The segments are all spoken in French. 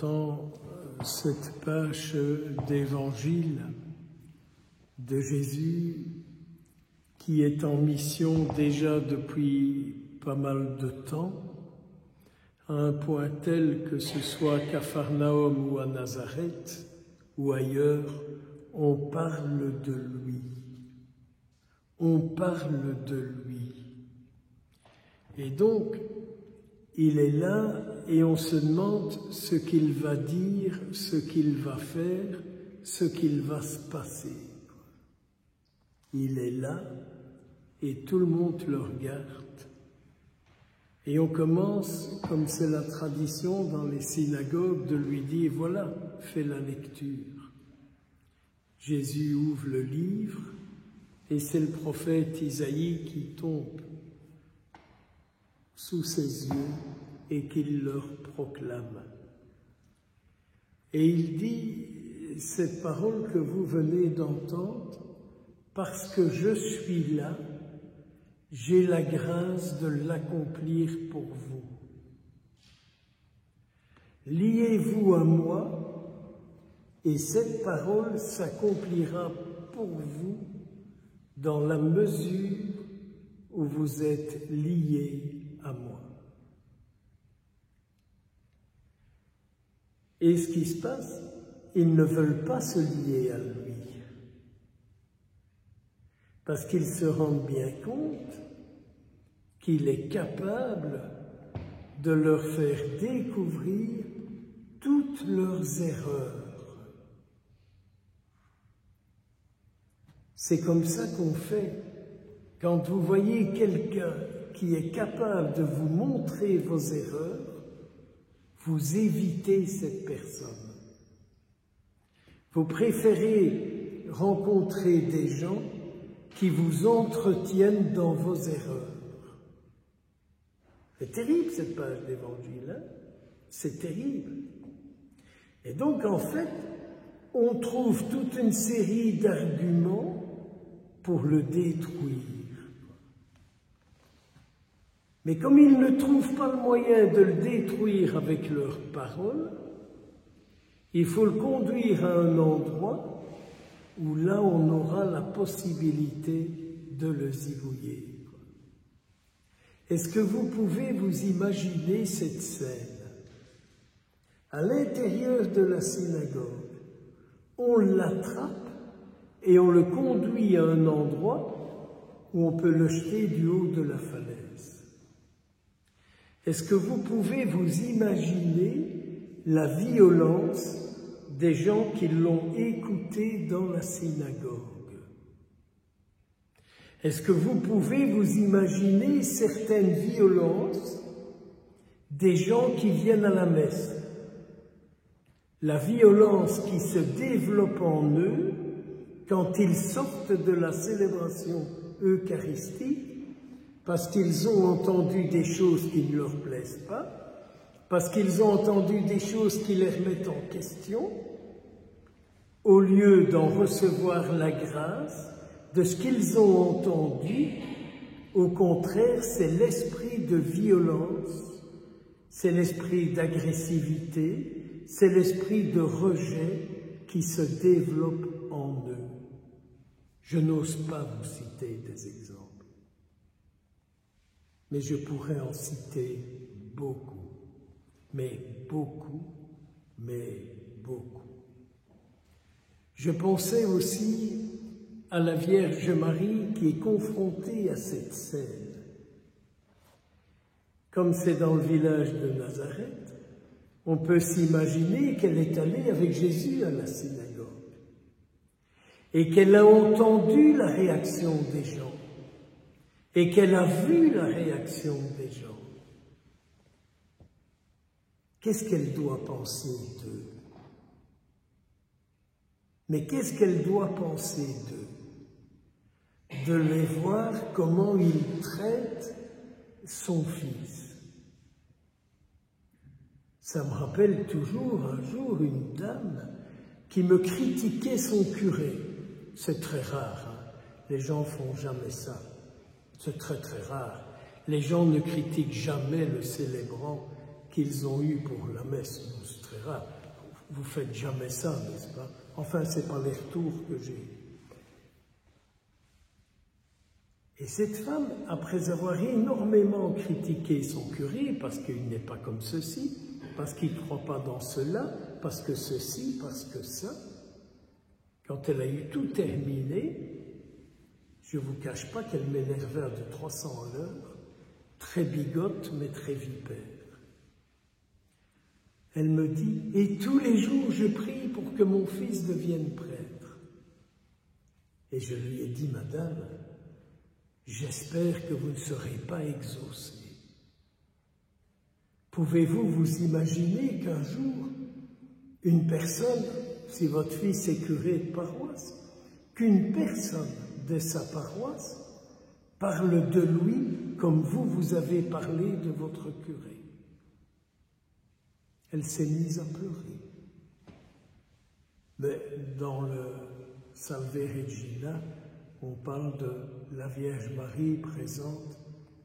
entend cette page d'évangile de Jésus qui est en mission déjà depuis pas mal de temps, à un point tel que ce soit à Capharnaüm ou à Nazareth ou ailleurs, on parle de lui. On parle de lui. Et donc, il est là et on se demande ce qu'il va dire, ce qu'il va faire, ce qu'il va se passer. Il est là et tout le monde le regarde. Et on commence, comme c'est la tradition dans les synagogues, de lui dire, voilà, fais la lecture. Jésus ouvre le livre et c'est le prophète Isaïe qui tombe sous ses yeux et qu'il leur proclame. Et il dit cette parole que vous venez d'entendre, parce que je suis là, j'ai la grâce de l'accomplir pour vous. Liez-vous à moi et cette parole s'accomplira pour vous dans la mesure où vous êtes liés à moi. Et ce qui se passe, ils ne veulent pas se lier à lui, parce qu'ils se rendent bien compte qu'il est capable de leur faire découvrir toutes leurs erreurs. C'est comme ça qu'on fait. Quand vous voyez quelqu'un qui est capable de vous montrer vos erreurs, vous évitez cette personne. Vous préférez rencontrer des gens qui vous entretiennent dans vos erreurs. C'est terrible cette page d'évangile, hein? C'est terrible. Et donc en fait, on trouve toute une série d'arguments pour le détruire. Mais comme ils ne trouvent pas le moyen de le détruire avec leurs paroles, il faut le conduire à un endroit où là on aura la possibilité de le zigouiller. Est-ce que vous pouvez vous imaginer cette scène? À l'intérieur de la synagogue, on l'attrape et on le conduit à un endroit où on peut le jeter du haut de la falaise. Est-ce que vous pouvez vous imaginer la violence des gens qui l'ont écouté dans la synagogue? Est-ce que vous pouvez vous imaginer certaines violences des gens qui viennent à la messe? La violence qui se développe en eux quand ils sortent de la célébration eucharistique parce qu'ils ont entendu des choses qui ne leur plaisent pas, parce qu'ils ont entendu des choses qui les remettent en question, au lieu d'en recevoir la grâce de ce qu'ils ont entendu. Au contraire, c'est l'esprit de violence, c'est l'esprit d'agressivité, c'est l'esprit de rejet qui se développe en eux. Je n'ose pas vous citer des exemples, mais je pourrais en citer beaucoup, mais beaucoup, mais beaucoup. Je pensais aussi à la Vierge Marie qui est confrontée à cette scène. Comme c'est dans le village de Nazareth, on peut s'imaginer qu'elle est allée avec Jésus à la synagogue et qu'elle a entendu la réaction des gens et qu'elle a vu la réaction des gens. Qu'est-ce qu'elle doit penser d'eux? Mais qu'est-ce qu'elle doit penser d'eux? De les voir comment ils traitent son fils. Ça me rappelle toujours un jour une dame qui me critiquait son curé. C'est très rare, hein? Les gens font jamais ça. C'est très très rare. Les gens ne critiquent jamais le célébrant qu'ils ont eu pour la messe. C'est très rare. Vous faites jamais ça, n'est-ce pas? Enfin, c'est pas les retours que j'ai. Et cette femme, après avoir énormément critiqué son curé, parce qu'il n'est pas comme ceci, parce qu'il ne croit pas dans cela, parce que ceci, parce que ça, quand elle a eu tout terminé, je ne vous cache pas qu'elle m'énervait à de 300 à l'heure, très bigote, mais très vipère. Elle me dit, et tous les jours je prie pour que mon fils devienne prêtre. Et je lui ai dit, madame, j'espère que vous ne serez pas exaucée. Pouvez-vous vous imaginer qu'un jour, une personne, si votre fils est curé de paroisse, qu'une personne de sa paroisse parle de lui comme vous avez parlé de votre curé? Elle s'est mise à pleurer. Mais dans le Salve Regina, on parle de la Vierge Marie présente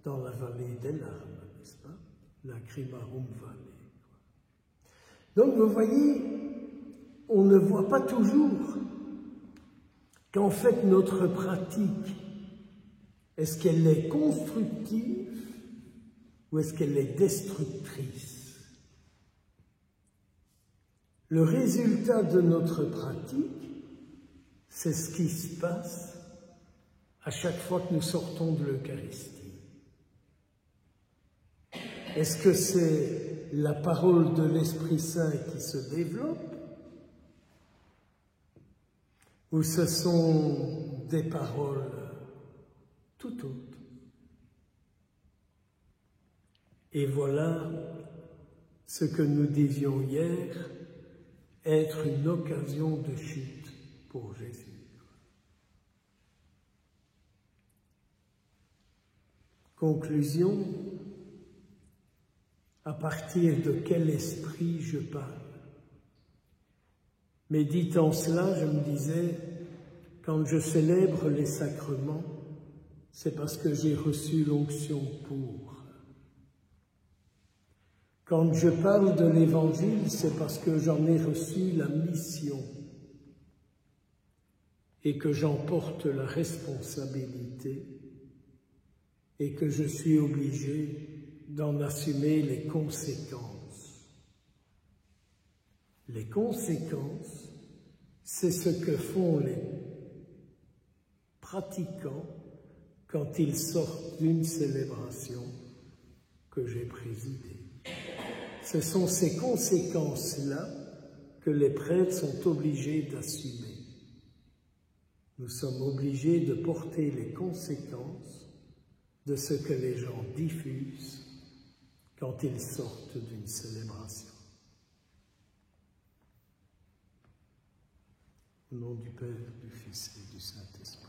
dans la vallée des larmes, n'est-ce pas? Lacrimarum Valley. Donc vous voyez, on ne voit pas toujours qu'en fait notre pratique, est-ce qu'elle est constructive ou est-ce qu'elle est destructrice? Le résultat de notre pratique, c'est ce qui se passe à chaque fois que nous sortons de l'Eucharistie. Est-ce que c'est la parole de l'Esprit Saint qui se développe ou ce sont des paroles tout autres? Et voilà ce que nous disions hier, être une occasion de chute pour Jésus. Conclusion, à partir de quel esprit je parle? Méditant cela, je me disais, quand je célèbre les sacrements, c'est parce que j'ai reçu l'onction pour. Quand je parle de l'Évangile, c'est parce que j'en ai reçu la mission et que j'en porte la responsabilité et que je suis obligé d'en assumer les conséquences. Les conséquences, c'est ce que font les pratiquants quand ils sortent d'une célébration que j'ai présidée. Ce sont ces conséquences-là que les prêtres sont obligés d'assumer. Nous sommes obligés de porter les conséquences de ce que les gens diffusent quand ils sortent d'une célébration. Au nom du Père, du Fils et du Saint-Esprit.